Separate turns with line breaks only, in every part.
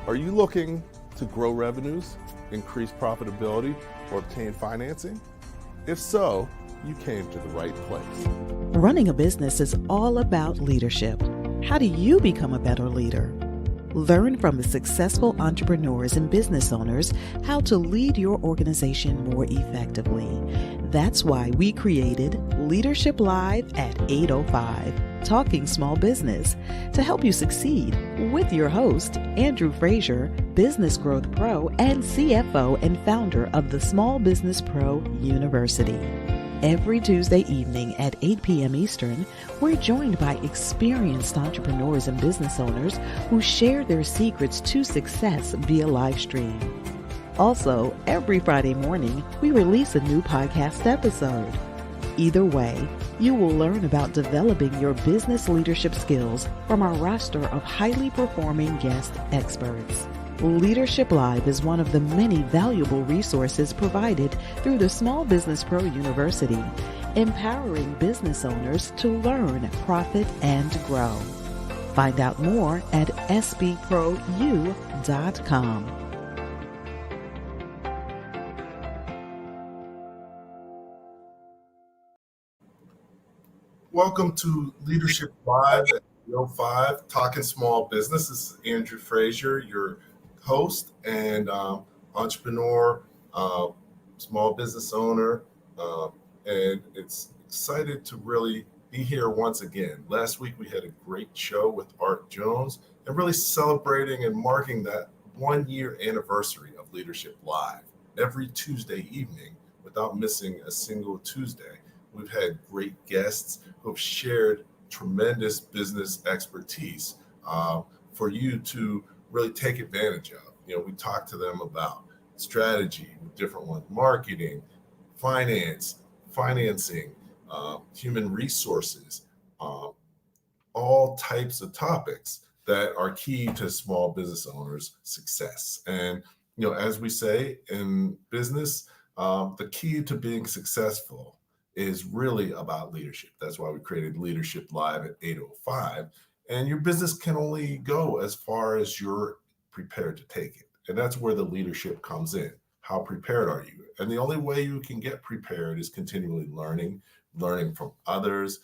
Are you looking to grow revenues, increase profitability, or obtain financing? If so, you came to the right place.
Running a business is all about leadership. How do you become a better leader? Learn from the successful entrepreneurs and business owners how to lead your organization more effectively. That's why we created Leadership Live at 8:05, Talking Small Business, to help you succeed with your host, Andrew Frazier, Business Growth Pro and CFO and founder of the Small Business Pro University. Every Tuesday evening at 8 p.m. Eastern, we're joined by experienced entrepreneurs and business owners who share their secrets to success via Livestream. Also, every Friday morning, we release a new podcast episode. Either way, you will learn about developing your business leadership skills from our roster of highly performing guest experts. Leadership Live is one of the many valuable resources provided through the Small Business Pro University, empowering business owners to learn, profit, and grow. Find out more at sbprou.com.
Welcome to Leadership Live at 8:05, Talking Small Business. This is Andrew Frazier, your host and entrepreneur, small business owner, and it's excited to really be here once again. Last week we had a great show with Art Jones and really celebrating and marking that 1-year anniversary of Leadership Live. Every Tuesday evening, without missing a single Tuesday, we've had great guests who have shared tremendous business expertise for you to really take advantage of. We talk to them about strategy, different ones, marketing, finance, financing, human resources, all types of topics that are key to small business owners' success. And, as we say in business, the key to being successful is really about leadership. That's why we created Leadership Live at 8:05. And your business can only go as far as you're prepared to take it. And that's where the leadership comes in. How prepared are you? And the only way you can get prepared is continually learning from others,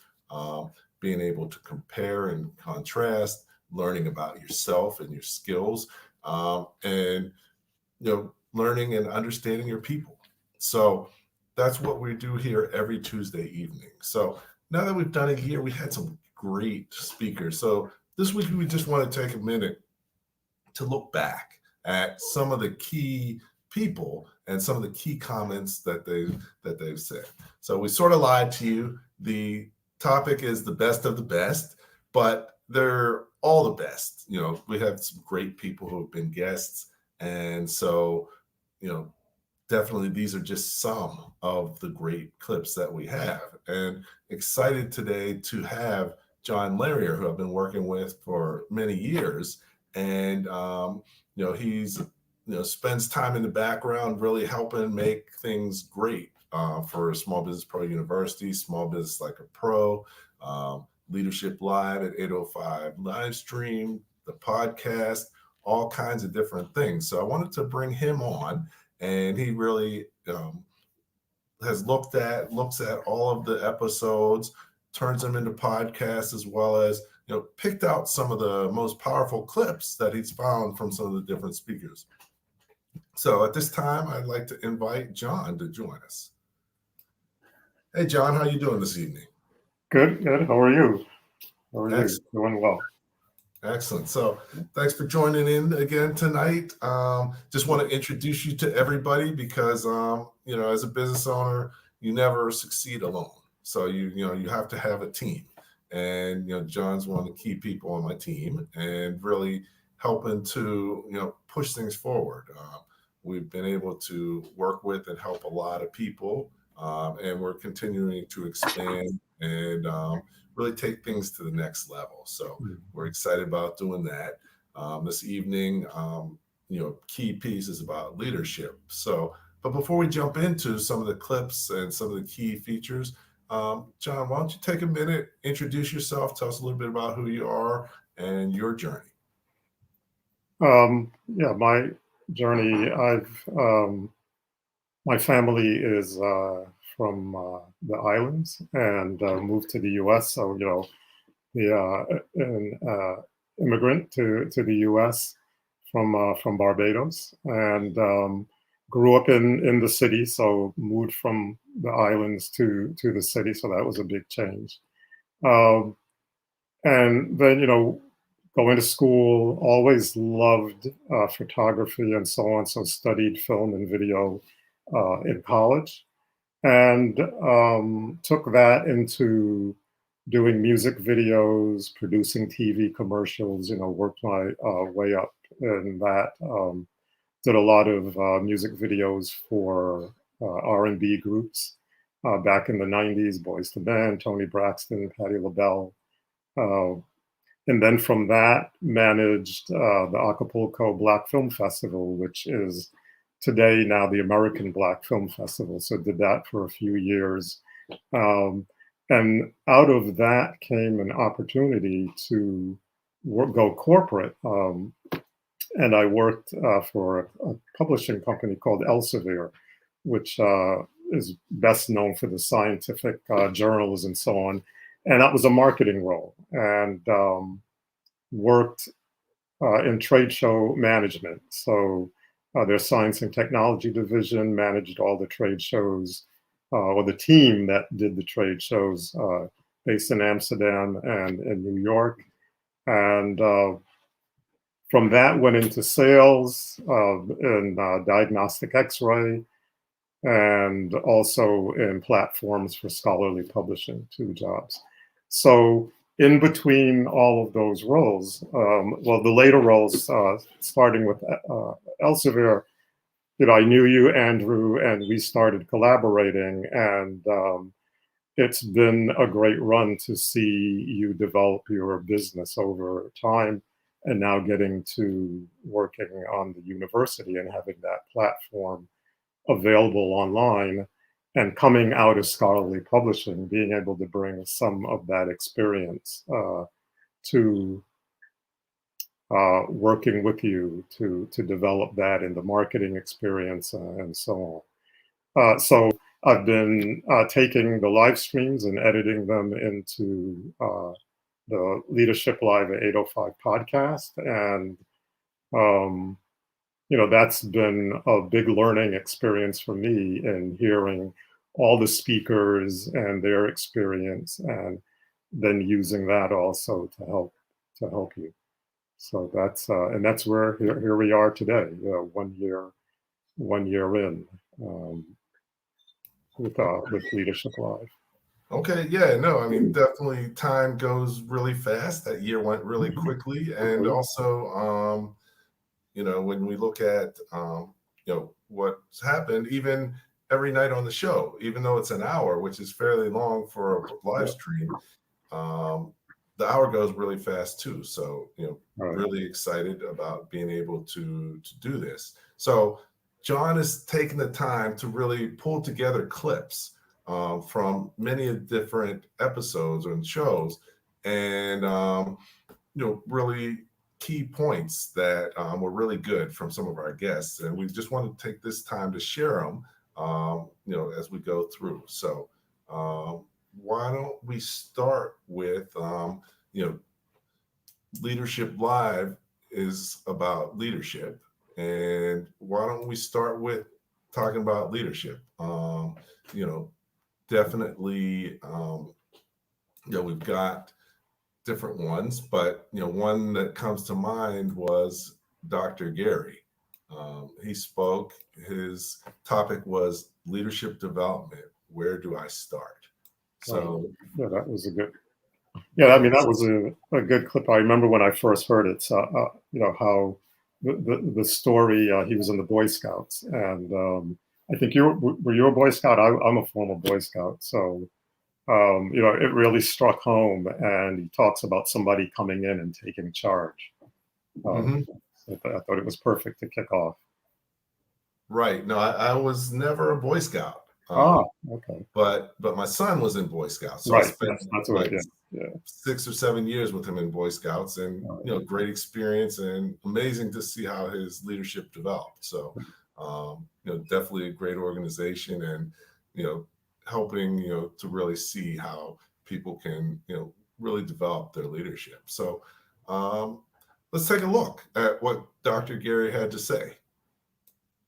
being able to compare and contrast, learning about yourself and your skills, and learning and understanding your people. So that's what we do here every Tuesday evening. So now that we've done it here, we had some great speakers. So this week we just want to take a minute to look back at some of the key people and some of the key comments that they've said. So we sort of lied to you. The topic is the best of the best, but they're all the best. We have some great people who have been guests, and so definitely these are just some of the great clips that we have. And excited today to have John Larrier, who I've been working with for many years. And, he's, spends time in the background really helping make things great for Small Business Pro University, Small Business Like a Pro, Leadership Live at 8:05, Livestream, the podcast, all kinds of different things. So I wanted to bring him on. And he really looks at all of the episodes, turns them into podcasts, as well as picked out some of the most powerful clips that he's found from some of the different speakers. So at this time, I'd like to invite John to join us. Hey, John, how are you doing this evening?
Good. How are you? Excellent. Doing well.
Excellent. So thanks for joining in again tonight. Just want to introduce you to everybody because, as a business owner, you never succeed alone. So you have to have a team. And, John's one of the key people on my team and really helping to, push things forward. We've been able to work with and help a lot of people, and we're continuing to expand and really take things to the next level. So we're excited about doing that. This evening, key piece is about leadership. So, but before we jump into some of the clips and some of the key features, John, why don't you take a minute, introduce yourself, tell us a little bit about who you are and your journey.
Yeah, my journey. My family is from the islands and moved to the U.S. So an immigrant to the U.S. From Barbados, and grew up in the city. So moved from the islands to the city. So that was a big change. Um, and then going to school, always loved photography and so on. So studied film and video in college, and took that into doing music videos, producing TV commercials. Worked my way up in that. Did a lot of music videos for R&B groups back in the '90s: Boys to Men, Tony Braxton, Patti LaBelle. Uh, and then from that, managed the Acapulco Black Film Festival, which is today now the American Black Film Festival. So did that for a few years. Um, and out of that came an opportunity to go corporate. And I worked for a publishing company called Elsevier, which is best known for the scientific journals and so on. And that was a marketing role, and worked in trade show management. So their science and technology division managed all the trade shows, or the team that did the trade shows based in Amsterdam and in New York. And from that went into sales in diagnostic X-ray, and also in platforms for scholarly publishing, 2 jobs. So in between all of those roles, well, the later roles, starting with Elsevier, I knew you, Andrew, and we started collaborating, and it's been a great run to see you develop your business over time, and now getting to working on the university and having that platform available online, and coming out of scholarly publishing, being able to bring some of that experience to working with you to develop that in the marketing experience and so on. So I've been taking the live streams and editing them into the Leadership Live at 8:05 podcast, and that's been a big learning experience for me in hearing all the speakers and their experience, and then using that also to help you. So that's where here we are today, 1 year in, with Leadership Live.
Okay, yeah, no, I mean, definitely time goes really fast. That year went really quickly, and also, when we look at what's happened, even every night on the show, even though it's an hour, which is fairly long for a live stream, the hour goes really fast too. So really excited about being able to do this. So John is taking the time to really pull together clips from many different episodes and shows, and really key points that were really good from some of our guests, and we just want to take this time to share them, as we go through. So why don't we start with, Leadership Live is about leadership, and why don't we start with talking about leadership? Definitely, we've got different ones, but one that comes to mind was Dr. Gary. He spoke. His topic was leadership development. Where do I start? So
yeah, that was a good. Yeah, I mean, that was a good clip. I remember when I first heard it. How the story. He was in the Boy Scouts, and I think were you a Boy Scout? I'm a former Boy Scout, so it really struck home. And he talks about somebody coming in and taking charge. I thought it was perfect to kick off.
Right. No, I was never a Boy Scout.
Ah, okay.
But my son was in Boy Scouts, so I
Right.
spent
Yes, that's what.
like
Yeah. Yeah.
6 or 7 years with him in Boy Scouts, and
Right.
great experience and amazing to see how his leadership developed. So, definitely a great organization, and helping to really see how people can really develop their leadership. So, let's take a look at what Dr. Gary had to say.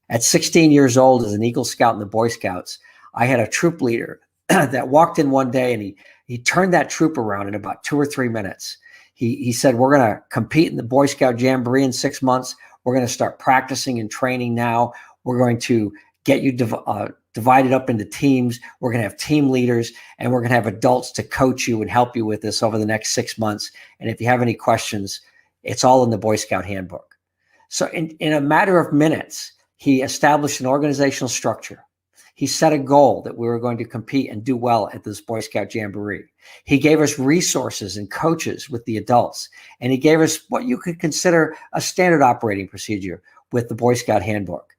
At 16 years old, as an Eagle Scout in the Boy Scouts, I had a troop leader that walked in one day, and he turned that troop around in about 2 or 3 minutes. He said, "We're going to compete in the Boy Scout Jamboree in 6 months. We're going to start practicing and training now. We're going to get you divided up into teams. We're going to have team leaders, and we're going to have adults to coach you and help you with this over the next 6 months. And if you have any questions, it's all in the Boy Scout handbook." So in a matter of minutes, he established an organizational structure. He set a goal that we were going to compete and do well at this Boy Scout Jamboree. He gave us resources and coaches with the adults, and he gave us what you could consider a standard operating procedure with the Boy Scout handbook.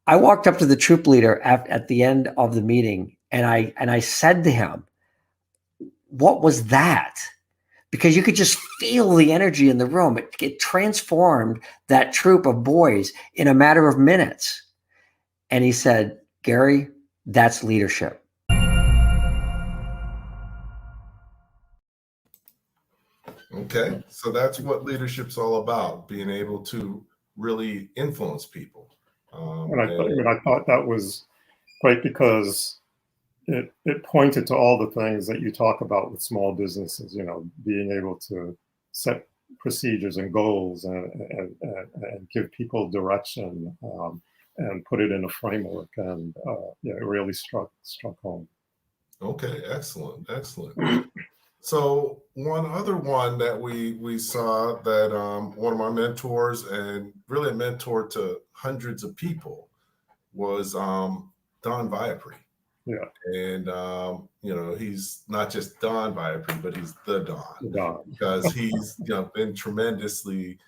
I walked up to the troop leader at the end of the meeting, and I said to him, "What was that?" Because you could just feel the energy in the room. It transformed that troop of boys in a matter of minutes. And he said, "Gary, that's leadership."
Okay, so that's what leadership's all about, being able to really influence people.
And I thought that was great because it pointed to all the things that you talk about with small businesses, being able to set procedures and goals and give people direction, and put it in a framework. And it really struck home.
Okay, excellent. So one other one that we saw that one of my mentors, and really a mentor to hundreds of people, was Don Viapre.
Yeah.
And he's not just Don Viapre, but he's the Don, because he's been tremendously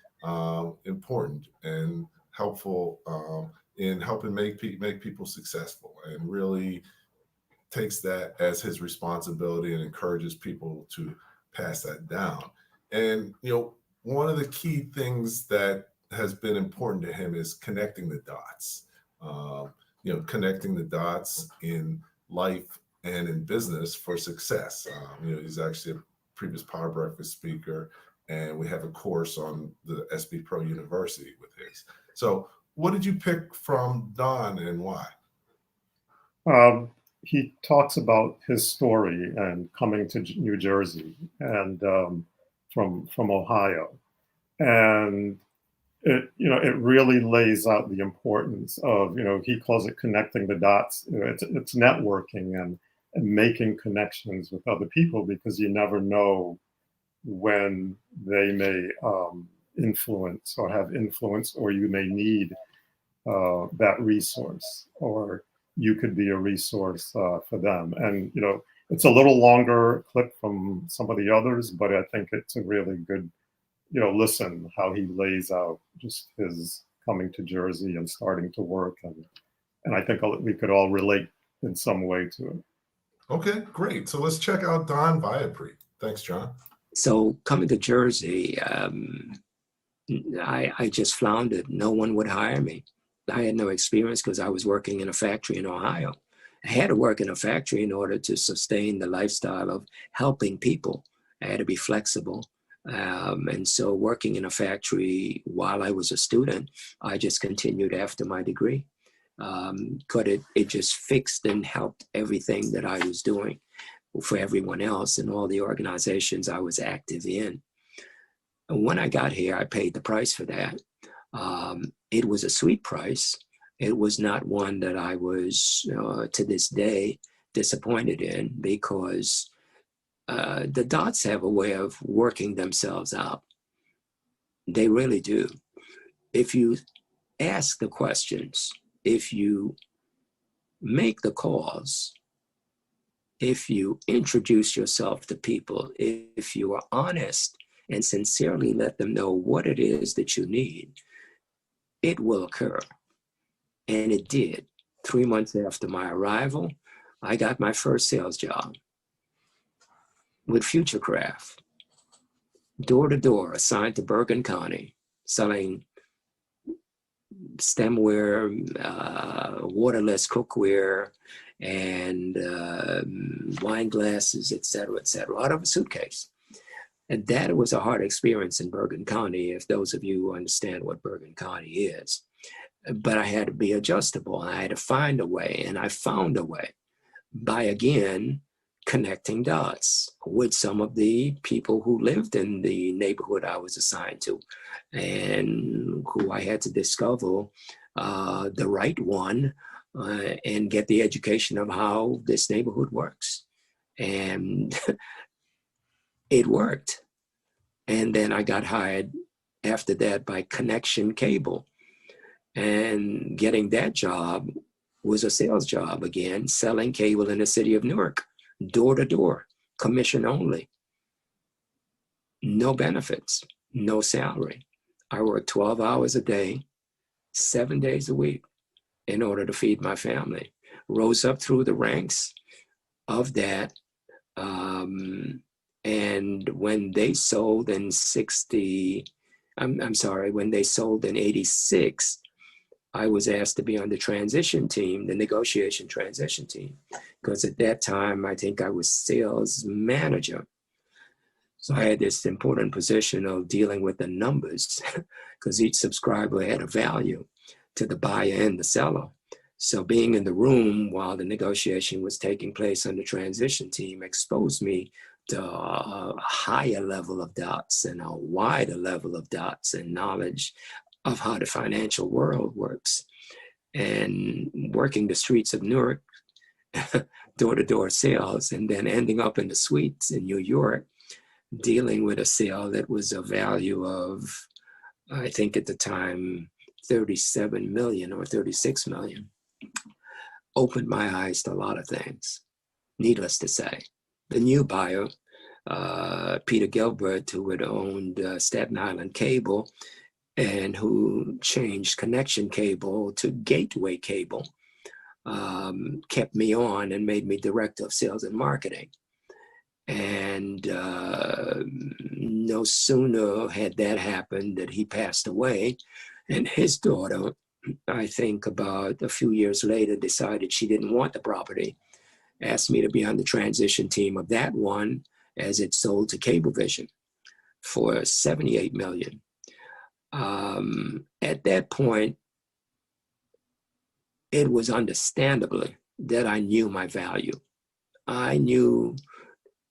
important and helpful in helping make people successful, and really takes that as his responsibility and encourages people to pass that down. And one of the key things that has been important to him is connecting the dots. Connecting the dots in life and in business for success. He's actually a previous Power Breakfast speaker, and we have a course on the SB Pro University with his. So what did you pick from Don, and why?
He talks about his story and coming to New Jersey and from Ohio, and it really lays out the importance of, he calls it connecting the dots. It's networking and making connections with other people, because you never know when they may influence or have influence, or you may need that resource, or you could be a resource for them. And, it's a little longer clip from some of the others, but I think it's a really good, listen how he lays out just his coming to Jersey and starting to work. And I think we could all relate in some way to it.
Okay, great. So let's check out Don Viapre. Thanks, John.
So coming to Jersey, I just floundered. No one would hire me. I had no experience because I was working in a factory in Ohio. I had to work in a factory in order to sustain the lifestyle of helping people. I had to be flexible. And so working in a factory while I was a student, I just continued after my degree. It just fixed and helped everything that I was doing for everyone else and all the organizations I was active in. And when I got here, I paid the price for that. It was a sweet price. It was not one that I was, to this day, disappointed in, because the dots have a way of working themselves out. They really do. If you ask the questions, if you make the calls, if you introduce yourself to people, if you are honest and sincerely let them know what it is that you need, it will occur. And it did. 3 months after my arrival, I got my first sales job with Futurecraft, door to door, assigned to Bergen County, selling stemware, waterless cookware, and wine glasses, et cetera, out of a suitcase. And that was a hard experience in Bergen County, if those of you who understand what Bergen County is. But I had to be adjustable, and I had to find a way, and I found a way by, again, connecting dots with some of the people who lived in the neighborhood I was assigned to, and who I had to discover the right one and get the education of how this neighborhood works. And it worked. And then I got hired after that by Connection Cable. And getting that job was a sales job again, selling cable in the city of Newark, door to door, commission only. No benefits, no salary. I worked 12 hours a day, 7 days a week in order to feed my family. Rose up through the ranks of that. And when they sold in when they sold in 86, I was asked to be on the transition team, the negotiation transition team, because at that time, I think I was sales manager. So I had this important position of dealing with the numbers, because each subscriber had a value to the buyer and the seller. So being in the room while the negotiation was taking place on the transition team exposed me to a higher level of dots and a wider level of dots and knowledge of how the financial world works. And working the streets of Newark, door-to-door sales, and then ending up in the suites in New York, dealing with a sale that was a value of, I think at the time, 37 million or 36 million, opened my eyes to a lot of things. Needless to say, the new buyer, Peter Gilbert, who had owned Staten Island Cable, and who changed Connection Cable to Gateway Cable, kept me on and made me director of sales and marketing. And no sooner had that happened that he passed away, and his daughter, I think about a few years later, decided she didn't want the property, asked me to be on the transition team of that one as it sold to Cablevision for 78 million. At that point, it was understandably that I knew my value. I knew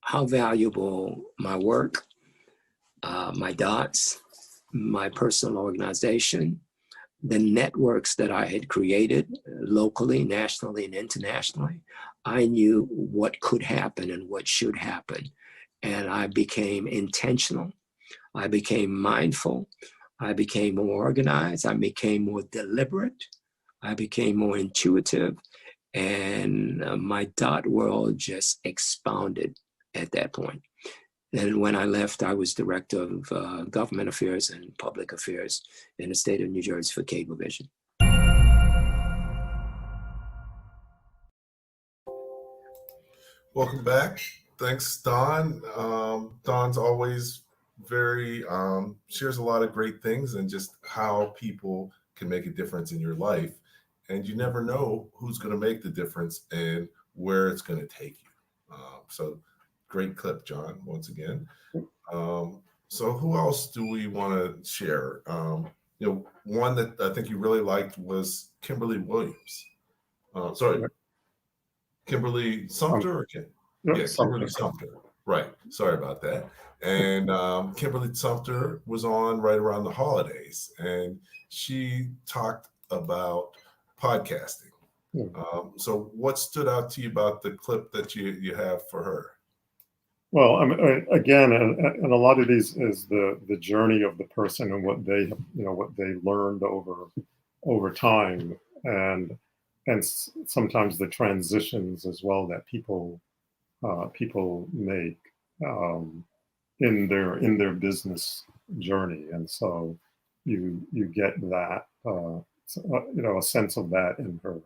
how valuable my work, my dots, my personal organization, the networks that I had created locally, nationally, and internationally. I knew what could happen and what should happen. And I became intentional. I became mindful. I became more organized. I became more deliberate. I became more intuitive. And my dot world just expounded at that point. And when I left, I was director of government affairs and public affairs in the state of New Jersey for Cablevision.
Welcome back. Thanks, Don. Don's always very, shares a lot of great things and just how people can make a difference in your life. And you never know who's going to make the difference and where it's going to take you. So great clip, John, once again. So who else do we want to share? One that I think you really liked was Kimberly Williams. Kimberly Sumter or Kim? Yeah, Kimberly Sumter. Right. Sorry about that. And Kimberly Sumter was on right around the holidays, and she talked about podcasting. So what stood out to you about the clip that you have for her?
Well, again, and a lot of these is the journey of the person and what they learned over time, and sometimes the transitions as well that people make in their business journey, and so you get that a sense of that in her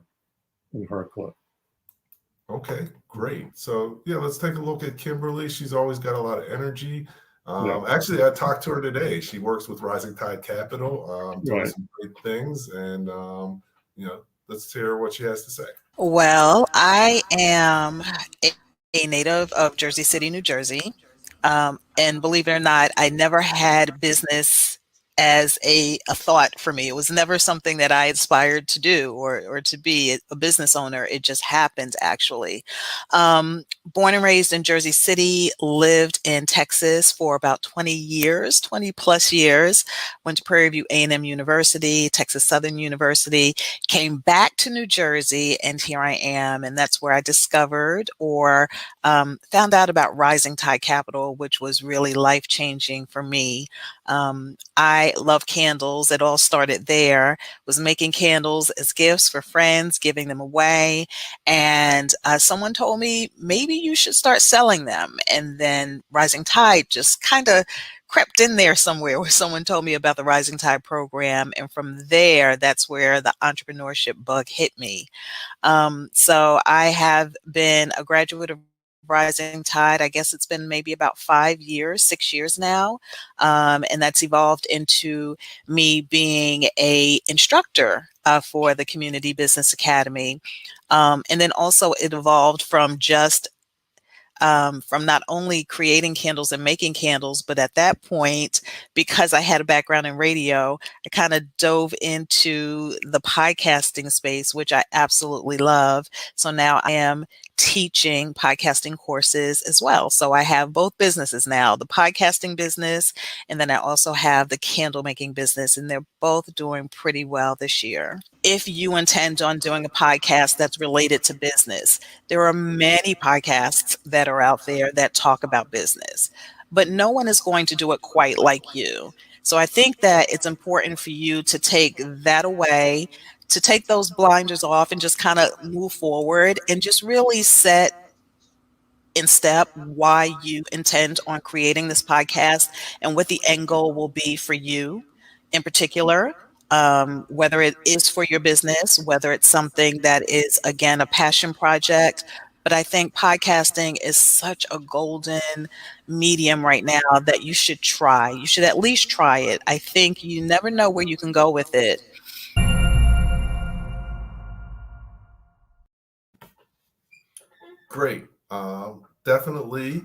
in her clip.
Okay, great. So yeah, let's take a look at Kimberly. She's always got a lot of energy.
Yeah.
Actually, I talked to her today. She works with Rising Tide Capital, doing
Right.
some great things. And, let's hear what she has to say.
Well, I am a native of Jersey City, New Jersey. And believe it or not, I never had business as a thought for me. It was never something that I aspired to do or to be a business owner. It just happened, actually. Born and raised in Jersey City, lived in Texas for about 20 years, 20 plus years, went to Prairie View A&M University, Texas Southern University, came back to New Jersey, and here I am. And that's where I discovered or found out about Rising Tide Capital, which was really life-changing for me. I love candles. It all started there. Was making candles as gifts for friends, giving them away. And someone told me, maybe you should start selling them. And then Rising Tide just kind of crept in there somewhere where someone told me about the Rising Tide program. And from there, that's where the entrepreneurship bug hit me. So I have been a graduate of Rising Tide. I guess it's been maybe about 5 years, 6 years now. And that's evolved into me being a instructor for the Community Business Academy. And then also it evolved from not only creating candles and making candles, but at that point, because I had a background in radio, I kind of dove into the podcasting space, which I absolutely love. So now I am teaching podcasting courses as well. So I have both businesses now, the podcasting business, and then I also have the candle making business, and they're both doing pretty well this year. If you intend on doing a podcast that's related to business, there are many podcasts that are out there that talk about business, but no one is going to do it quite like you. So I think that it's important for you to take that away, to take those blinders off and just kind of move forward and just really set in step why you intend on creating this podcast and what the end goal will be for you in particular, whether it is for your business, whether it's something that is, again, a passion project. But I think podcasting is such a golden medium right now that you should try. You should at least try it. I think you never know where you can go with it.
Great. Definitely.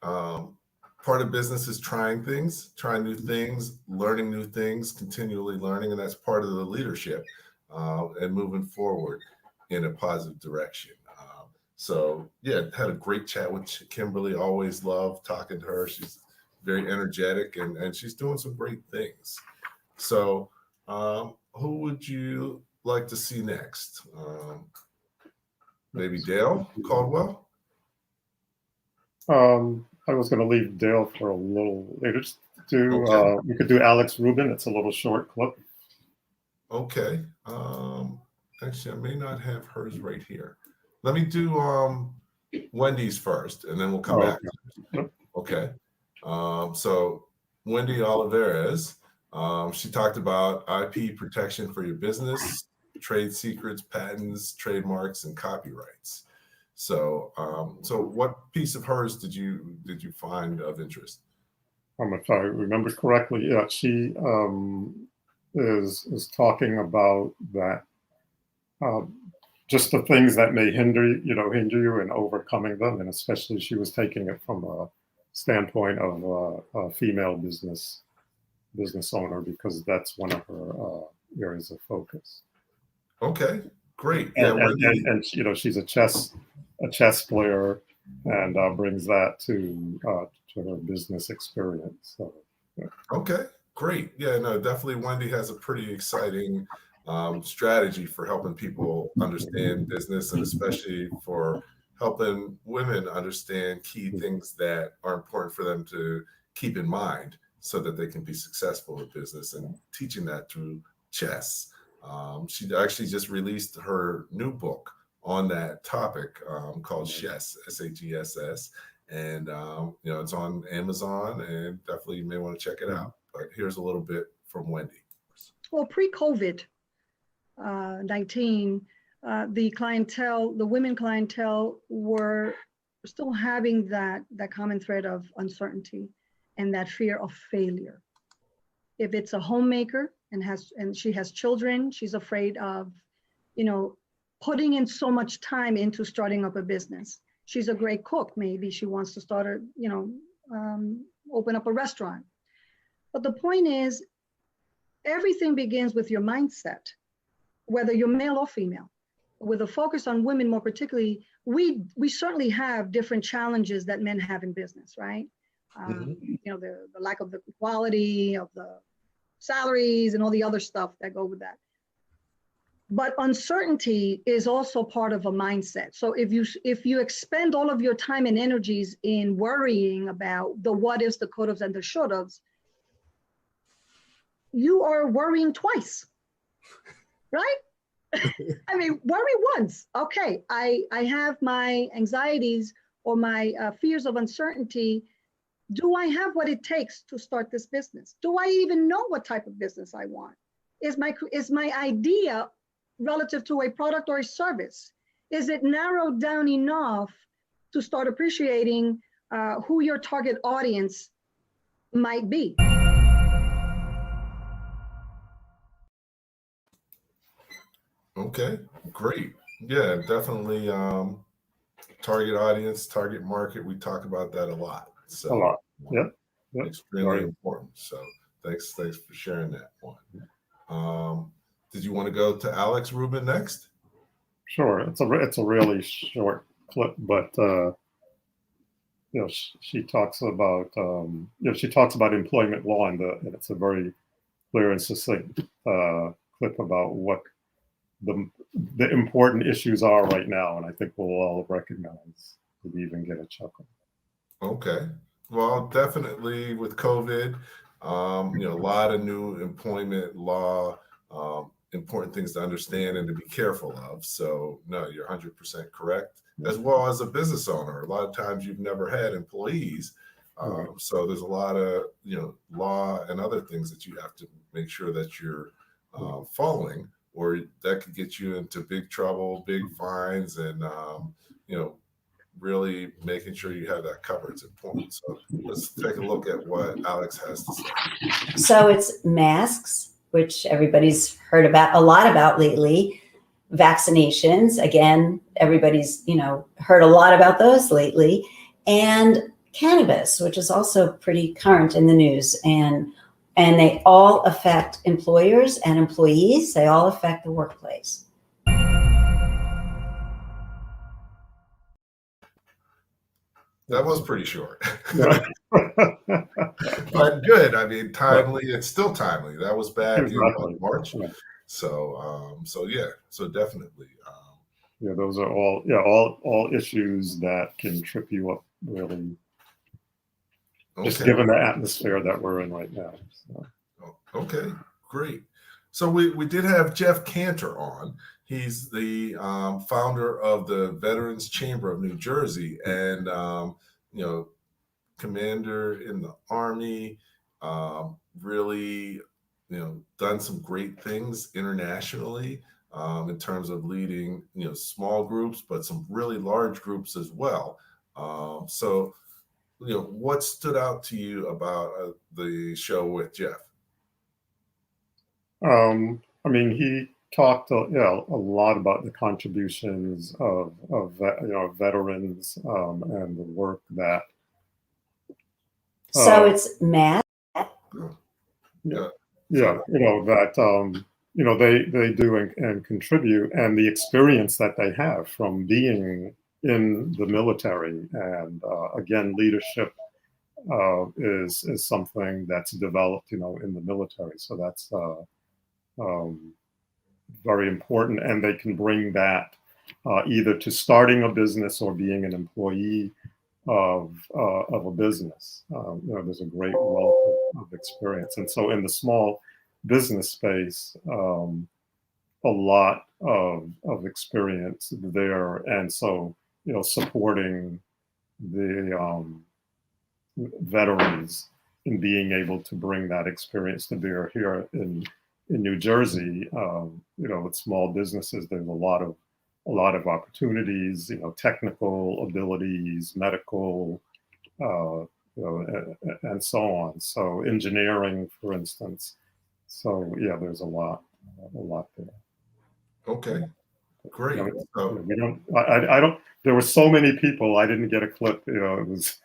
Part of business is trying things, trying new things, learning new things, continually learning. And that's part of the leadership and moving forward in a positive direction. So, yeah, had a great chat with Kimberly. Always love talking to her. She's very energetic and she's doing some great things. So, who would you like to see next? Maybe Dale Caldwell?
I was going to leave Dale for a little later.
Okay.
We could do Alex Rubin. It's a little short clip.
Okay. Actually, I may not have hers right here. Let me do Wendy's first, and then we'll come back.
Okay.
Okay. So Wendy Olivares, she talked about IP protection for your business, trade secrets, patents, trademarks, and copyrights. So, so what piece of hers did you find of interest?
If I remember correctly, yeah, she is talking about that. Just the things that may hinder you in overcoming them, and especially she was taking it from a standpoint of a female business owner, because that's one of her areas of focus.
Okay, great.
And she's a chess player, and brings that to her business experience. So, yeah.
Okay, great. Yeah, no, definitely Wendy has a pretty exciting strategy for helping people understand business, and especially for helping women understand key things that are important for them to keep in mind so that they can be successful in business, and teaching that through chess. She actually just released her new book on that topic called Chess, SHESS. And, it's on Amazon, and definitely you may want to check it out. But here's a little bit from Wendy.
Well, pre-COVID, 19, the clientele, the women clientele, were still having that common thread of uncertainty and that fear of failure. If it's a homemaker and she has children, she's afraid of, putting in so much time into starting up a business. She's a great cook. Maybe she wants to start open up a restaurant. But the point is, everything begins with your mindset, whether you're male or female. With a focus on women more particularly, we certainly have different challenges that men have in business, right? The lack of the quality of the salaries and all the other stuff that go with that. But uncertainty is also part of a mindset. So if you expend all of your time and energies in worrying about the what ifs, the could haves, and the should haves, you are worrying twice, right? I mean, worry once. Okay, I have my anxieties or my fears of uncertainty. Do I have what it takes to start this business? Do I even know what type of business I want? Is my idea relative to a product or a service? Is it narrowed down enough to start appreciating who your target audience might be?
Okay, great. Yeah, definitely. Target audience, target market. We talk about that a lot. So
A lot. Yep.
Extremely important. So thanks for sharing that one. Did you want to go to Alex Rubin next?
Sure. It's a really short clip, but she talks about employment law, and it's a very clear and succinct clip about what the important issues are right now, and I think we'll all recognize, maybe even get a chuckle.
Okay. Well, definitely with COVID, a lot of new employment law, important things to understand and to be careful of. So no, you're 100% correct. As well as a business owner, a lot of times you've never had employees. So there's a lot of, law and other things that you have to make sure that you're following, or that could get you into big trouble, big fines, and, really making sure you have that covered is important. So let's take a look at what Alex has to say.
So it's masks, which everybody's heard about a lot about lately. Vaccinations, again, everybody's, heard a lot about those lately. And cannabis, which is also pretty current in the news. And they all affect employers and employees. They all affect the workplace.
That was pretty short, but good. I mean, timely. It's still timely. That was back in March. So, so definitely.
Those are all issues that can trip you up, really. Just given the atmosphere that we're in right now. So.
Okay, great. So we did have Jeff Cantor on. He's the founder of the Veterans Chamber of New Jersey, and commander in the Army. Really, done some great things internationally in terms of leading, small groups, but some really large groups as well. So, what stood out to you about the show with Jeff?
I mean, he talked a lot about the contributions of veterans and the work that.
So it's math.
That they do and contribute, and the experience that they have from being in the military, and again, leadership is something that's developed, in the military. So that's very important, and they can bring that either to starting a business or being an employee of a business. There's a great wealth of experience, and so in the small business space, a lot of experience there, and so supporting the veterans in being able to bring that experience to bear here in New Jersey. With small businesses, there's a lot of a lot of opportunities, technical abilities, medical, and so on. So engineering, for instance. So yeah, there's a lot there.
Okay, great. So,
We don't. I don't. There were so many people. I didn't get a clip. It was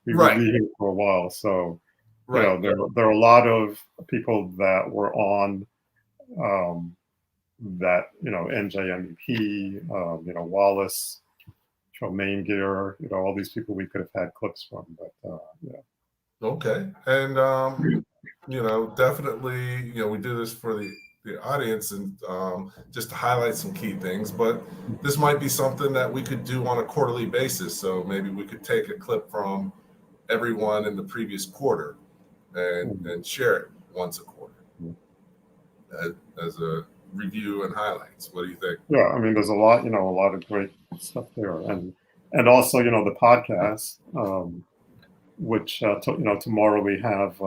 we would be here for a while. So
right.
there are a lot of people that were on that. NJMEP. Wallace, Main Gear. All these people we could have had clips from. But yeah.
Okay, and definitely, we do this for the audience and just to highlight some key things. But this might be something that we could do on a quarterly basis. So maybe we could take a clip from everyone in the previous quarter and share it once a quarter as a review and highlights. What do you think?
Yeah, I mean, there's a lot of great stuff there, and also the podcast. Which tomorrow we have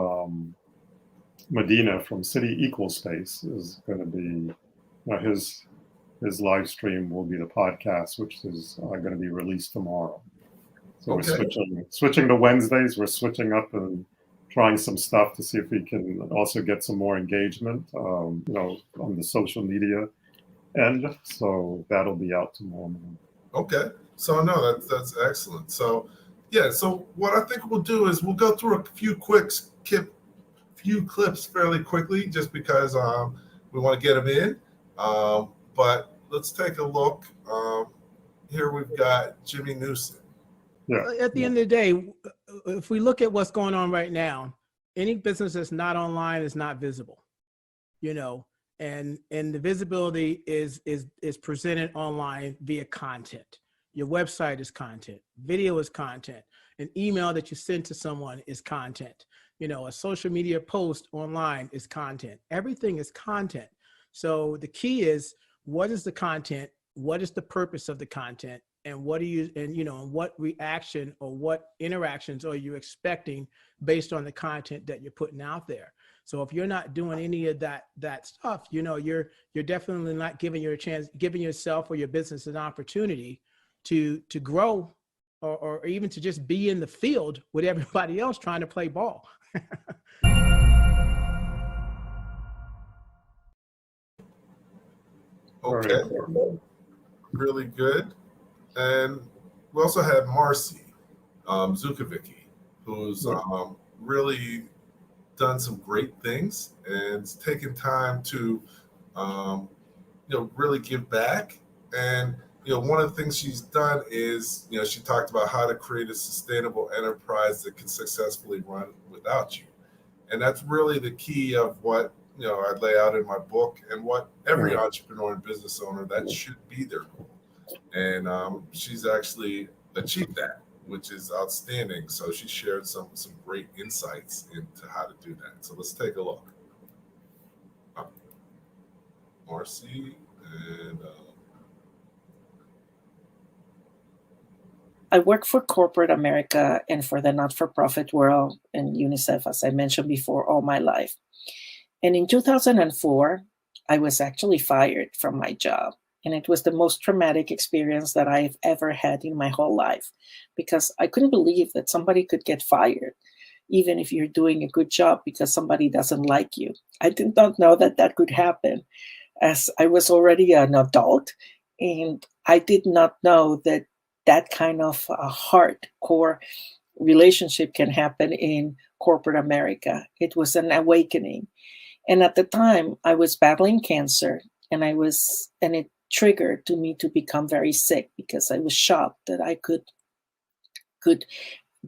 Medina from City Equal Space is going to be his live stream will be the podcast, which is going to be released tomorrow. So
Okay.
we're switching to Wednesdays. We're switching up and trying some stuff to see if we can also get some more engagement, on the social media end. So that'll be out tomorrow morning.
Okay, so no, that's excellent. So. Yeah, so what I think we'll do is we'll go through a few clips fairly quickly, just because we want to get them in. But let's take a look. Here we've got Jimmy Newsom.
Yeah. At the end of the day, if we look at what's going on right now, any business that's not online is not visible, and the visibility is presented online via content. Your website is content, video is content, an email that you send to someone is content, a social media post online is content. Everything is content. So the key is, what is the content? What is the purpose of the content? And what what reaction or what interactions are you expecting based on the content that you're putting out there? So if you're not doing any of that stuff, you're definitely not giving yourself or your business an opportunity to grow or even to just be in the field with everybody else trying to play ball.
Okay, really good. And we also had Marcy Zukovicki, who's really done some great things and taken time to really give back. And one of the things she's done is, she talked about how to create a sustainable enterprise that can successfully run without you. And that's really the key of what, I lay out in my book, and what every entrepreneur and business owner, that should be their goal. And she's actually achieved that, which is outstanding. So she shared some great insights into how to do that. So let's take a look. Marcy and...
I work for corporate America and for the not-for-profit world and UNICEF, as I mentioned before, all my life. And in 2004, I was actually fired from my job. And it was the most traumatic experience that I've ever had in my whole life, because I couldn't believe that somebody could get fired, even if you're doing a good job, because somebody doesn't like you. I did not know that could happen, as I was already an adult, and I did not know that kind of a hardcore relationship can happen in corporate America. It was an awakening. And at the time, I was battling cancer, and it triggered to me to become very sick, because I was shocked that I could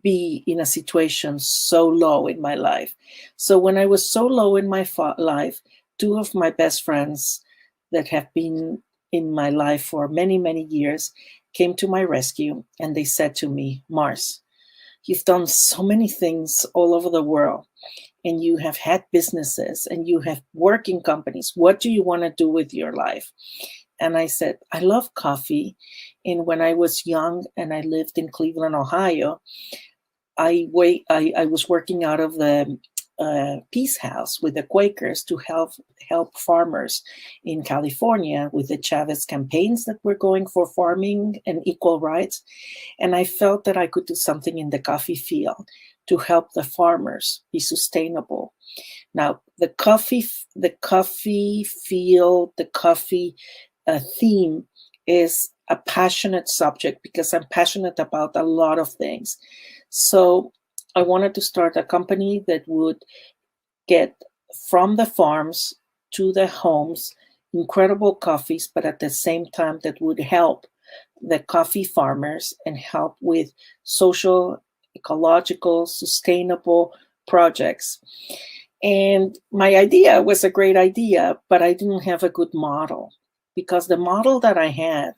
be in a situation so low in my life. So when I was so low in my life, two of my best friends that have been in my life for many, many years came to my rescue, and they said to me, "Mars, you've done so many things all over the world, and you have had businesses, and you have working companies. What do you want to do with your life?" And I said, "I love coffee. And when I was young and I lived in Cleveland, Ohio, I was working out of the peace house with the Quakers to help farmers in California with the Chavez campaigns that were going for farming and equal rights. And I felt that I could do something in the coffee field to help the farmers be sustainable. Now, the coffee field, the coffee theme is a passionate subject because I'm passionate about a lot of things. So I wanted to start a company that would get from the farms to the homes incredible coffees, but at the same time that would help the coffee farmers and help with social, ecological, sustainable projects. And my idea was a great idea, but I didn't have a good model because the model that I had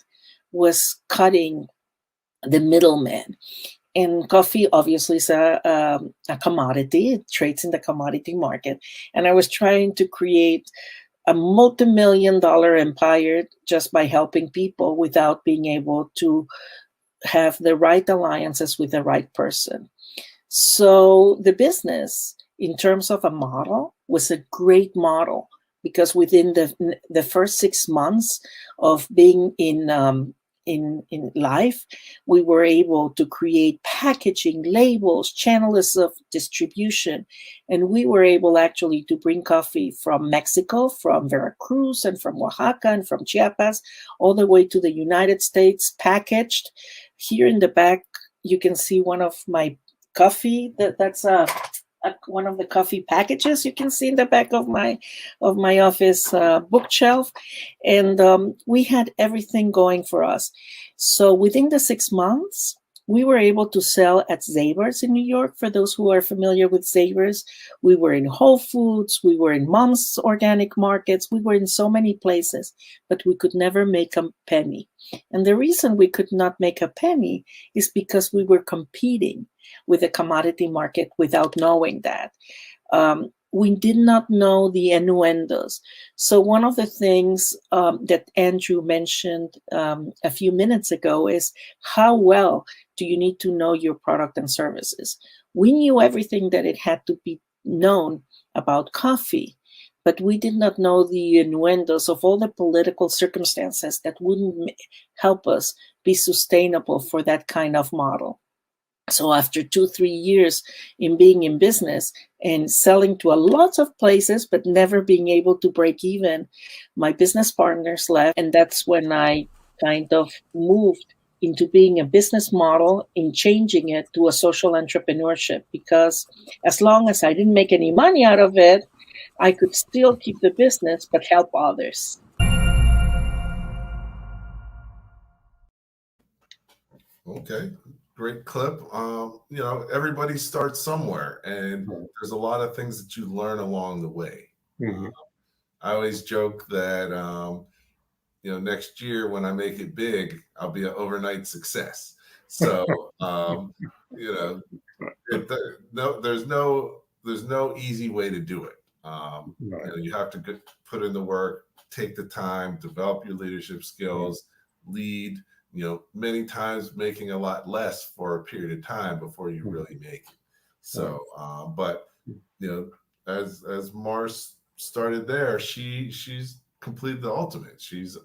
was cutting the middleman. And coffee obviously is a commodity. It trades in the commodity market. And I was trying to create a multi-million-dollar empire just by helping people without being able to have the right alliances with the right person. So the business, in terms of a model, was a great model because within the first 6 months of being in life, we were able to create packaging, labels, channels of distribution, and we were able actually to bring coffee from Mexico, from Veracruz, and from Oaxaca, and from Chiapas, all the way to the United States, packaged. Here in the back, you can see one of my coffee. That's one of the coffee packages you can see in the back of my office bookshelf, and we had everything going for us. So within the 6 months, we were able to sell at Zabers in New York. For those who are familiar with Zabers, we were in Whole Foods, we were in Mom's Organic Markets, we were in so many places, but we could never make a penny. And the reason we could not make a penny is because we were competing with the commodity market without knowing that. We did not know the innuendos. So one of the things that Andrew mentioned a few minutes ago is how well do you need to know your product and services? We knew everything that it had to be known about coffee, but we did not know the innuendos of all the political circumstances that wouldn't help us be sustainable for that kind of model. So after 2-3 years in being in business and selling to a lot of places, but never being able to break even, my business partners left. And that's when I kind of moved into being a business model and changing it to a social entrepreneurship, because as long as I didn't make any money out of it, I could still keep the business, but help others.
Okay. Great clip. Everybody starts somewhere, and there's a lot of things that you learn along the way.
Mm-hmm.
I always joke that, next year when I make it big, I'll be an overnight success. So, there's no easy way to do it. You have to put in the work, take the time, develop your leadership skills, lead. Many times making a lot less for a period of time before you really make it. So, as Mars started there, she's completed the ultimate. She's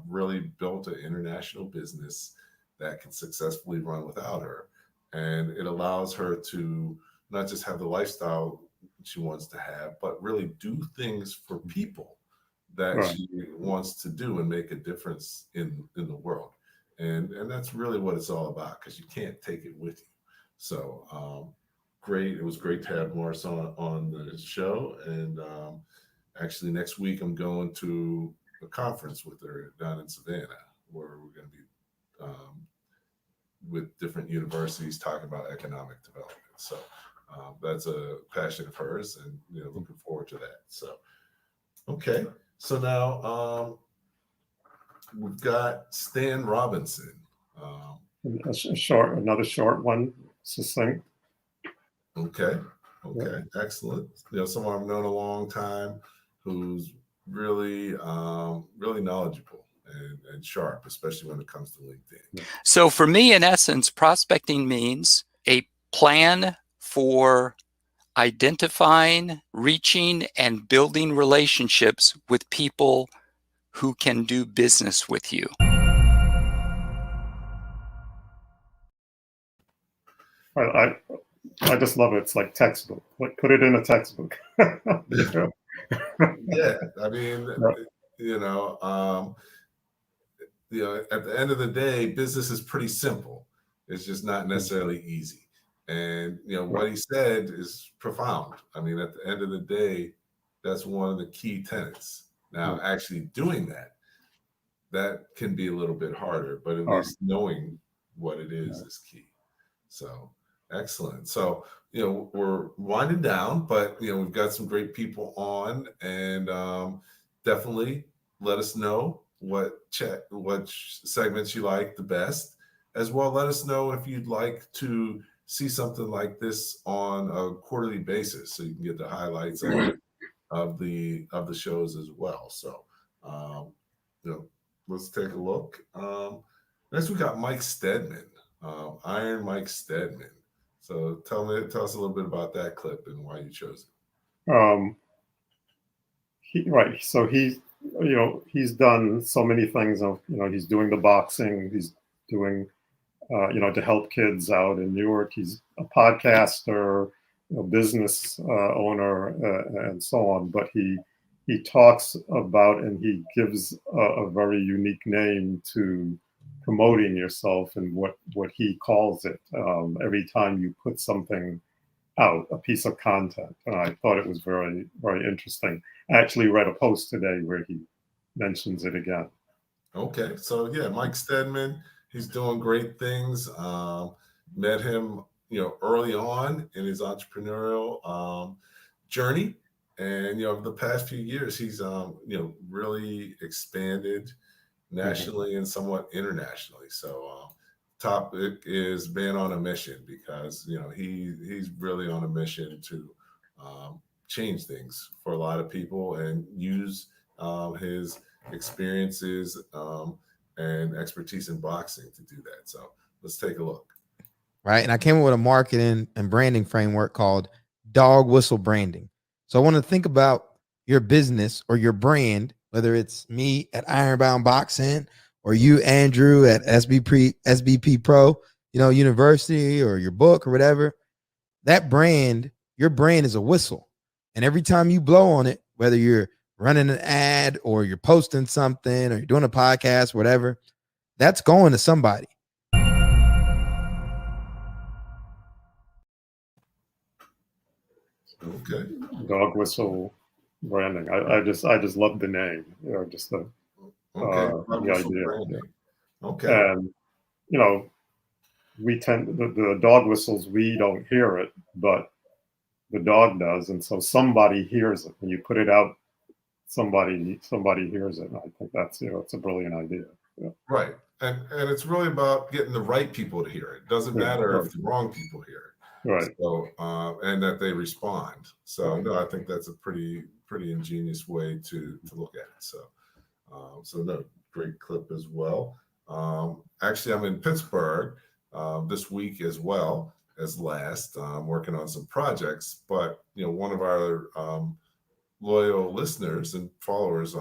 really built an international business that can successfully run without her. And it allows her to not just have the lifestyle she wants to have, but really do things for people that she wants to do and make a difference in the world. And that's really what it's all about, because you can't take it with you. So great. It was great to have Morris on the show. And actually next week I'm going to a conference with her down in Savannah, where we're going to be with different universities talking about economic development. So that's a passion of hers, and looking forward to that. So, okay. So now we've got Stan Robinson.
Another short one, succinct.
Okay. Excellent. Someone I've known a long time, who's really, really knowledgeable and sharp, especially when it comes to LinkedIn.
So for me, in essence, prospecting means a plan for identifying, reaching, and building relationships with people who can do business with you.
I just love it. It's like textbook. Like, put it in a textbook.
Yeah, I mean, you know, at the end of the day, business is pretty simple. It's just not necessarily easy. And what he said is profound. I mean, at the end of the day, that's one of the key tenets. Now, actually doing that can be a little bit harder, but at least knowing what it is key. So excellent. So we're winding down, but we've got some great people on, and definitely let us know what segments you like the best, as well. Let us know if you'd like to see something like this on a quarterly basis, so you can get the highlights of the shows as well. So let's take a look. Next we got Mike Stedman, Iron Mike Stedman. So tell us a little bit about that clip and why you chose it.
So he's done so many things. He's doing the boxing. He's doing, to help kids out in New York. He's a podcaster, business owner, and so on. But he talks about, and he gives a very unique name to promoting yourself and what he calls it. Every time you put something out, a piece of content. And I thought it was very, very interesting. I actually read a post today where he mentions it again.
Okay. So yeah, Mike Stedman, he's doing great things. Met him, early on in his entrepreneurial journey. And, the past few years, he's, really expanded nationally and somewhat internationally. So topic is being on a mission, because he's really on a mission to change things for a lot of people and use his experiences and expertise in boxing to do that. So let's take a look.
Right. And I came up with a marketing and branding framework called dog whistle branding. So I want to think about your business or your brand, whether it's me at Ironbound Boxing or you, Andrew, at SBP Pro, University, or your book or whatever. That brand, your brand is a whistle. And every time you blow on it, whether you're running an ad or you're posting something or you're doing a podcast, whatever, that's going to somebody.
Okay.
Dog whistle branding. I just love the name. Just the idea.
Branding. Okay.
And we tend the dog whistles, we don't hear it, but the dog does, and so somebody hears it when you put it out. Somebody hears it. And I think that's it's a brilliant idea. Yeah.
Right. And it's really about getting the right people to hear it. It doesn't matter if the wrong people hear it.
Right.
So and that they respond. So no, I think that's a pretty ingenious way to look at it. So no, great clip as well. Actually, I'm in Pittsburgh this week as well as last, working on some projects. But one of our loyal listeners and followers,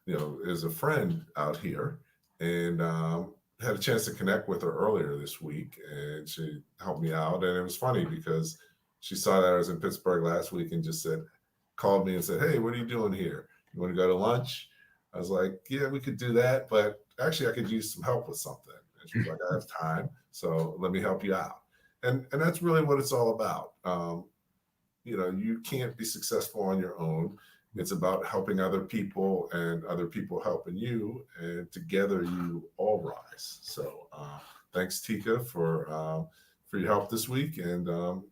is a friend out here, and had a chance to connect with her earlier this week, and she helped me out. And it was funny because she saw that I was in Pittsburgh last week and just called me and said, "Hey, what are you doing here? You want to go to lunch?" I was like, "Yeah, we could do that, but actually I could use some help with something." And she was like, "I have time, so let me help you out." And that's really what it's all about. You can't be successful on your own. It's about helping other people and other people helping you, and together you all rise. So thanks, Tika, for your help this week, and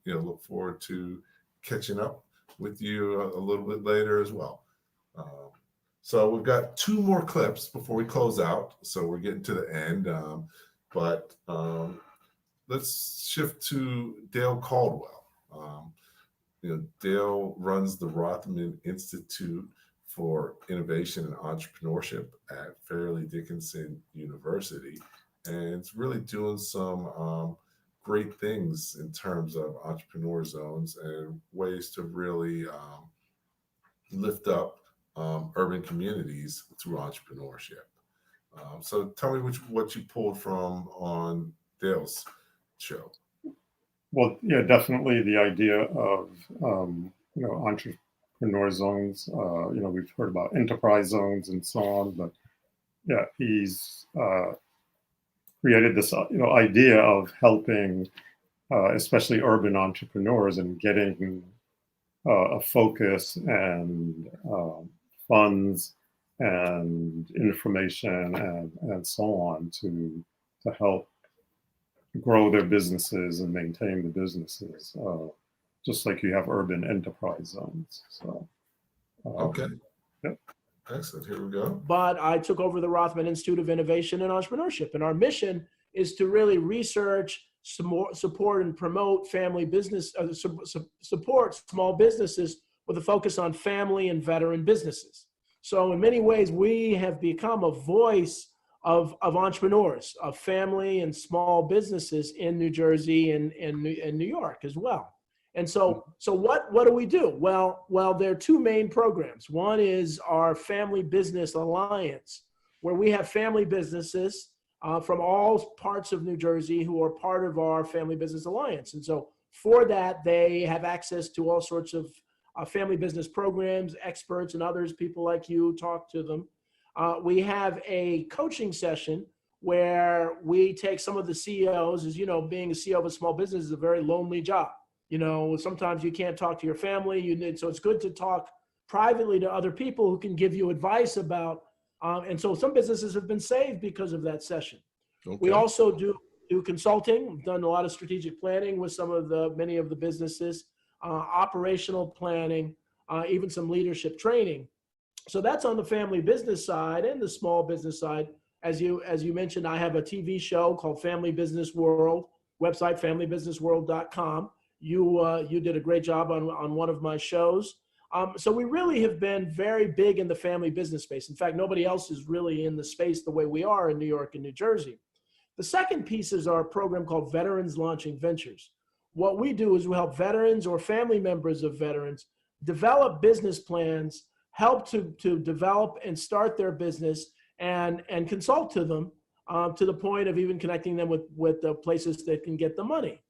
look forward to catching up with you a little bit later as well. So we've got 2 more clips before we close out. So we're getting to the end, but let's shift to Dale Caldwell. Dale runs the Rothman Institute for Innovation and Entrepreneurship at Fairleigh Dickinson University, and it's really doing some great things in terms of entrepreneur zones and ways to really lift up urban communities through entrepreneurship. So tell me what you pulled from on Dale's show.
Well, yeah, definitely the idea of entrepreneur zones. We've heard about enterprise zones and so on, but yeah, he's created this idea of helping, especially urban entrepreneurs, and getting a focus and funds and information and so on to help grow their businesses and maintain the businesses, just like you have urban enterprise zones. So,
okay.
Yeah.
Excellent. Here we go.
But I took over the Rothman Institute of Innovation and Entrepreneurship, and our mission is to really research, support, and promote family business, support small businesses with a focus on family and veteran businesses. So in many ways, we have become a voice of entrepreneurs, of family and small businesses in New Jersey and New York as well. And so what do we do? Well, there are two main programs. One is our Family Business Alliance, where we have family businesses from all parts of New Jersey who are part of our Family Business Alliance. And so for that, they have access to all sorts of family business programs, experts and others, people like you, talk to them. We have a coaching session where we take some of the CEOs. As you know, being a CEO of a small business is a very lonely job. Sometimes you can't talk to your family. So it's good to talk privately to other people who can give you advice about. And so some businesses have been saved because of that session. Okay. We also do consulting. We've done a lot of strategic planning with many of the businesses, operational planning, even some leadership training. So that's on the family business side and the small business side. As you mentioned, I have a TV show called Family Business World, website familybusinessworld.com. You did a great job on one of my shows. So we really have been very big in the family business space. In fact, nobody else is really in the space the way we are in New York and New Jersey. The second piece is our program called Veterans Launching Ventures. What we do is we help veterans or family members of veterans develop business plans, help to develop and start their business, and consult to them to the point of even connecting them with the places that can get the money.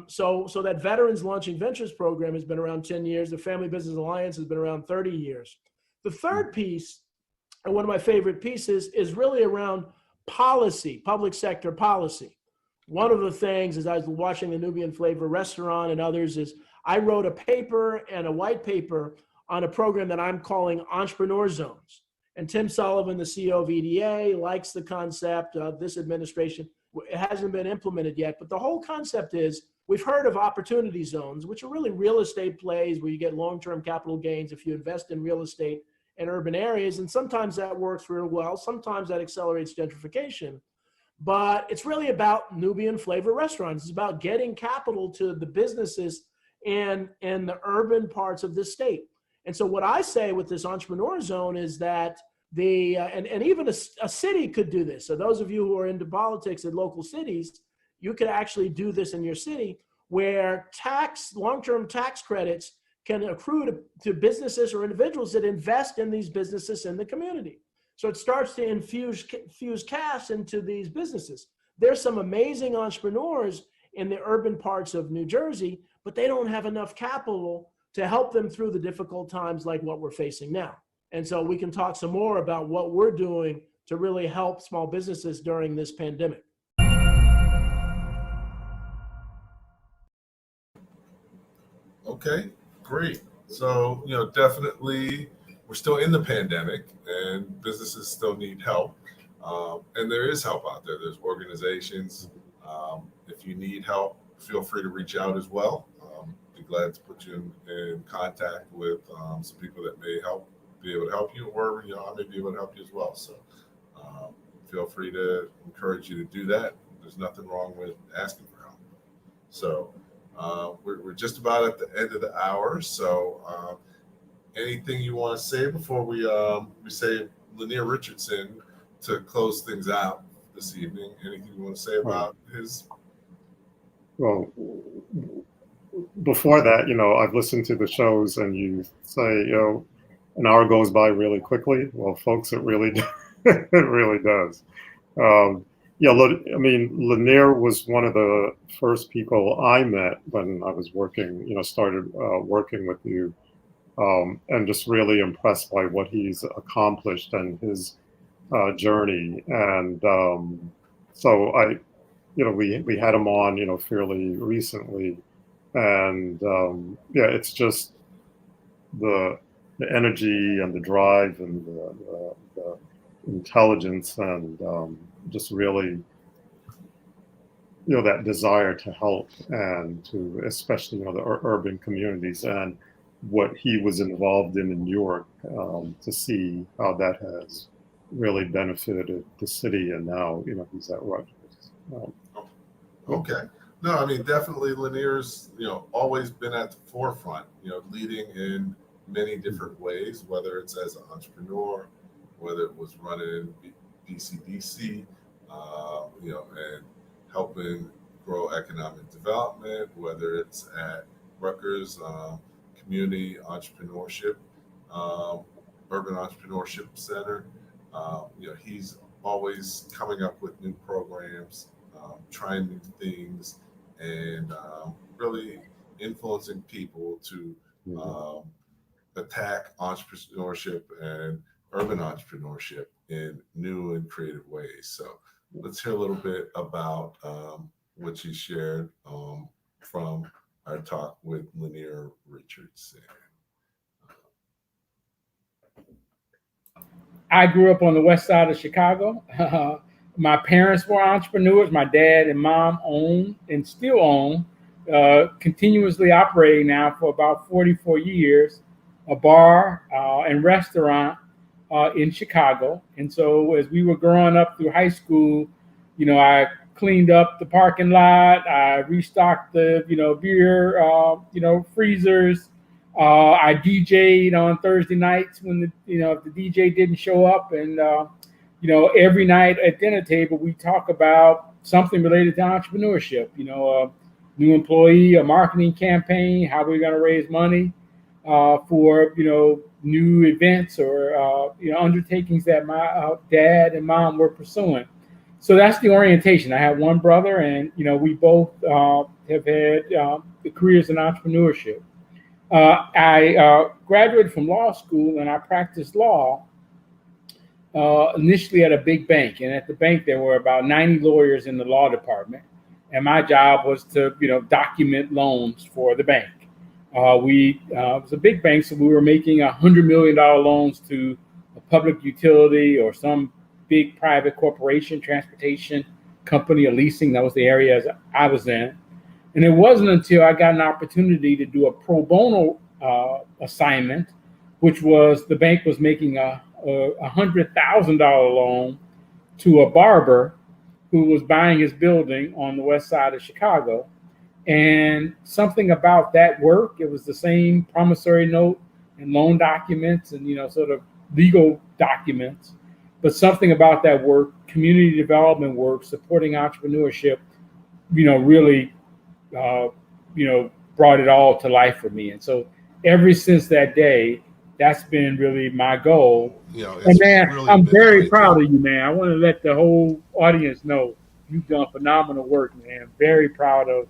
So that Veterans Launching Ventures program has been around 10 years. The Family Business Alliance has been around 30 years. The third piece, and one of my favorite pieces, is really around policy, public sector policy. One of the things, as I was watching the Nubian Flavor Restaurant and others, is I wrote a paper and a white paper on a program that I'm calling Entrepreneur Zones. And Tim Sullivan, the CEO of EDA, likes the concept of this administration. It hasn't been implemented yet, but the whole concept is, we've heard of opportunity zones, which are really real estate plays where you get long-term capital gains if you invest in real estate in urban areas. And sometimes that works real well. Sometimes that accelerates gentrification. But it's really about Nubian Flavor Restaurants. It's about getting capital to the businesses in the urban parts of this state. And so what I say with this entrepreneur zone is that and even a city could do this. So those of you who are into politics in local cities, you could actually do this in your city, where long-term tax credits can accrue to businesses or individuals that invest in these businesses in the community. So it starts to infuse cash into these businesses. There's some amazing entrepreneurs in the urban parts of New Jersey, but they don't have enough capital to help them through the difficult times like what we're facing now. And so we can talk some more about what we're doing to really help small businesses during this pandemic.
Okay, great. So, definitely we're still in the pandemic and businesses still need help. And there is help out there. There's organizations. If you need help, feel free to reach out as well. Be glad to put you in contact with some people that may be able to help you, or I may be able to help you as well. So feel free to encourage you to do that. There's nothing wrong with asking for help. So we're just about at the end of the hour. So anything you want to say before we say Lanier Richardson to close things out this evening? Anything you want to say about his?
well, before that, I've listened to the shows, and you say, an hour goes by really quickly. Well, folks, it really, it really does. Yeah, I mean, Lanier was one of the first people I met when I was working, started working with you, and just really impressed by what he's accomplished and his journey. And so we had him on, fairly recently, and yeah, it's just the energy and the drive and the intelligence and just really that desire to help and to especially the urban communities, and what he was involved in New York, to see how that has really benefited the city, and now he's at Rutgers.
Okay. No, I mean, definitely Lanier's, always been at the forefront, leading in many different ways, whether it's as an entrepreneur, whether it was running BCDC, and helping grow economic development, whether it's at Rutgers Community Entrepreneurship, Urban Entrepreneurship Center. He's always coming up with new programs, trying new things, and really influencing people to attack entrepreneurship and urban entrepreneurship in new and creative ways. So let's hear a little bit about what you shared from our talk with Lanier Richardson.
I grew up on the west side of Chicago. My parents were entrepreneurs. My dad and mom own and still own, continuously operating now for about 44 years, a bar and restaurant in Chicago. And so as we were growing up through high school, I cleaned up the parking lot. I restocked the, beer, freezers. I DJ'd on Thursday nights when if the DJ didn't show up, and every night at dinner table we talk about something related to entrepreneurship. A new employee, a marketing campaign, how we're going to raise money for new events or undertakings that my dad and mom were pursuing. So that's the orientation. I have one brother, and we both have had the careers in entrepreneurship. I graduated from law school, and I practiced law initially at a big bank. And at the bank, there were about 90 lawyers in the law department. And my job was to, document loans for the bank. It was a big bank, so we were making $100 million loans to a public utility or some big private corporation, transportation company, or leasing. That was the area I was in. And it wasn't until I got an opportunity to do a pro bono assignment, which was the bank was making a $100,000 loan to a barber who was buying his building on the west side of Chicago. And something about that work, it was the same promissory note and loan documents and, sort of legal documents, but something about that work, community development work, supporting entrepreneurship, really brought it all to life for me. And so ever since that day, that's been really my goal. And man, really I'm very proud of you, man. I want to let the whole audience know you've done phenomenal work, man. Very proud of,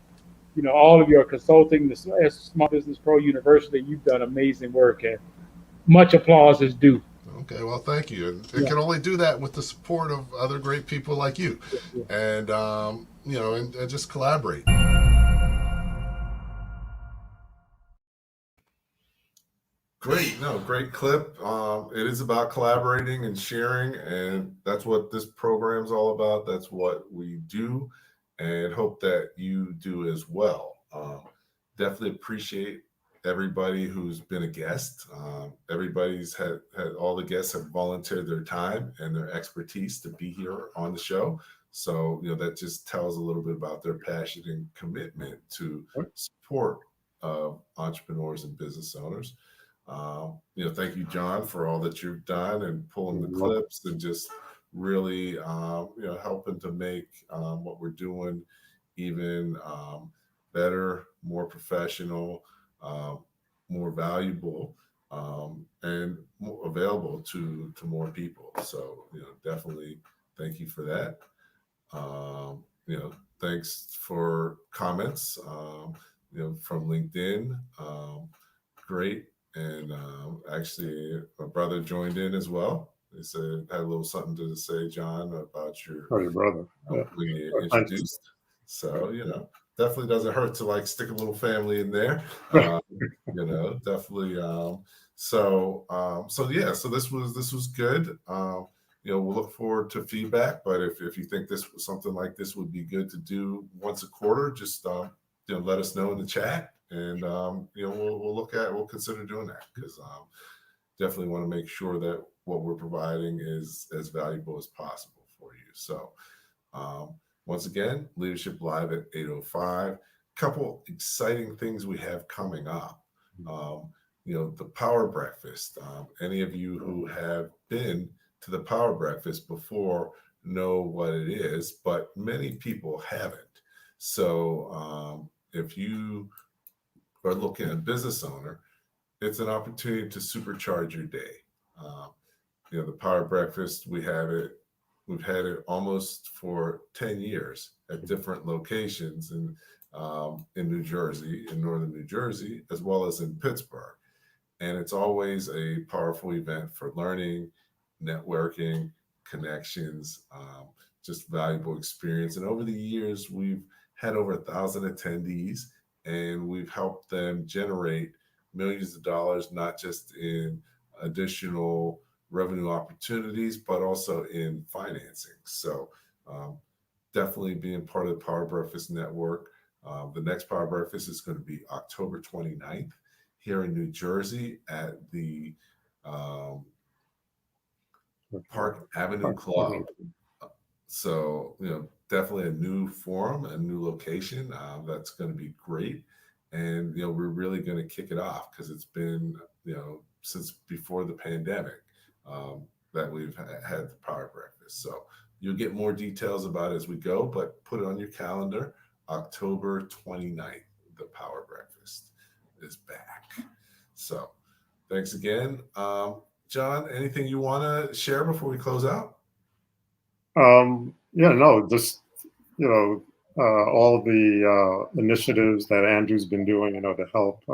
all of your consulting, the Small Business Pro University. You've done amazing work, and much applause is due.
Okay, well, thank you. It can only do that with the support of other great people like you, and and just collaborate. Great clip. It is about collaborating and sharing, and that's what this program's all about. That's what we do, and hope that you do as well. Definitely appreciate everybody who's been a guest. Everybody's had all the guests have volunteered their time and their expertise to be here on the show. So, that just tells a little bit about their passion and commitment to support entrepreneurs and business owners. Thank you, John, for all that you've done and pulling the clips and just really, helping to make what we're doing even better, more professional, more valuable, and more available to more people. So, definitely thank you for that. Thanks for comments, from LinkedIn. Great. And actually, my brother joined in as well. He said, had a little something to say, John, about your
brother.
when you introduced. So, definitely doesn't hurt to like stick a little family in there. Definitely. So this was good. We'll look forward to feedback, but if you think something like this would be good to do once a quarter, just let us know in the chat, and we'll consider doing that, because definitely want to make sure that what we're providing is as valuable as possible for you. So once again, Leadership Live at 8:05. Couple exciting things we have coming up. The Power Breakfast. Any of you who have been to the Power Breakfast before know what it is, but many people haven't. So if you are looking at a business owner, it's an opportunity to supercharge your day. The Power Breakfast, we've had it almost for 10 years at different locations in New Jersey, in northern New Jersey, as well as in Pittsburgh. And it's always a powerful event for learning, networking, connections, just valuable experience. And over the years, we've had over 1,000 attendees, and we've helped them generate millions of dollars, not just in additional revenue opportunities, but also in financing. So definitely being part of the Power Breakfast Network. The next Power Breakfast is going to be October 29th here in New Jersey at the Park Avenue Club. So, definitely a new forum, a new location. That's going to be great. And, we're really going to kick it off, because it's been, since before the pandemic that we've had the Power Breakfast. So you'll get more details about it as we go, but put it on your calendar. October 29th, the Power Breakfast is back. So thanks again. John, anything you want to share before we close out?
Just, all the initiatives that Andrew's been doing, to help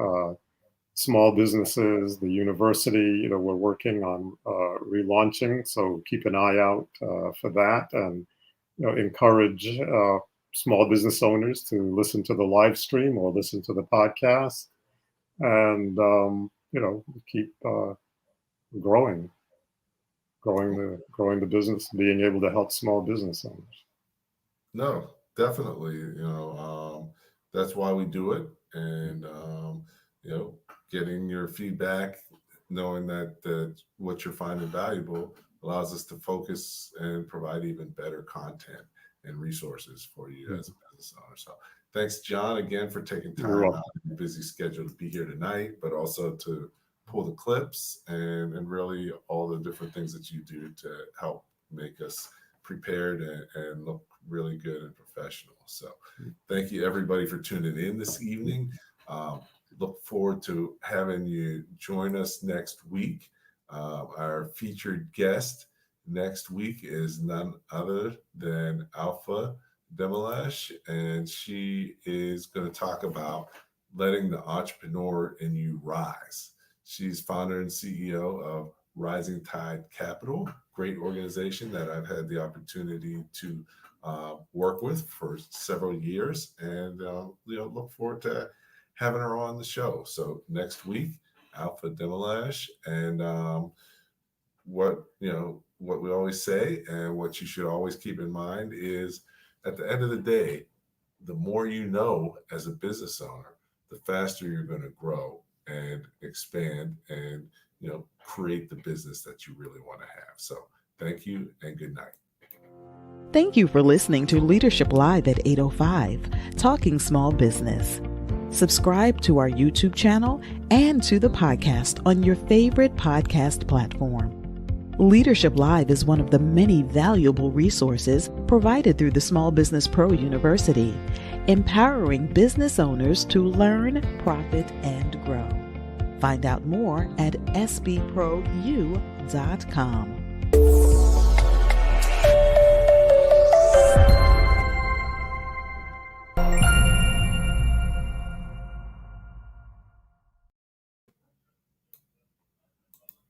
small businesses, the university, we're working on relaunching. So keep an eye out for that, and, encourage small business owners to listen to the live stream or listen to the podcast, and, keep growing the business, being able to help small business owners.
No, definitely. That's why we do it. And, getting your feedback, knowing that what you're finding valuable allows us to focus and provide even better content and resources for you as a business owner. So thanks, John, again, for taking time out of your busy schedule to be here tonight, but also to pull the clips and really all the different things that you do to help make us prepared and look really good and professional. So thank you, everybody, for tuning in this evening. Look forward to having you join us next week. Our featured guest next week is none other than Alpha Demelash, and she is going to talk about letting the entrepreneur in you rise. She's founder and CEO of Rising Tide Capital, great organization that I've had the opportunity to work with for several years, and look forward to having her on the show. So next week, Alpha Demelash, and what we always say, and what you should always keep in mind is, at the end of the day, the more you know as a business owner, the faster you're going to grow and expand and create the business that you really want to have. So thank you and good night.
Thank you for listening to Leadership Live at 8:05, Talking Small Business. Subscribe to our YouTube channel and to the podcast on your favorite podcast platform. Leadership Live is one of the many valuable resources provided through the Small Business Pro University, empowering business owners to learn, profit, and grow. Find out more at sbpru.com.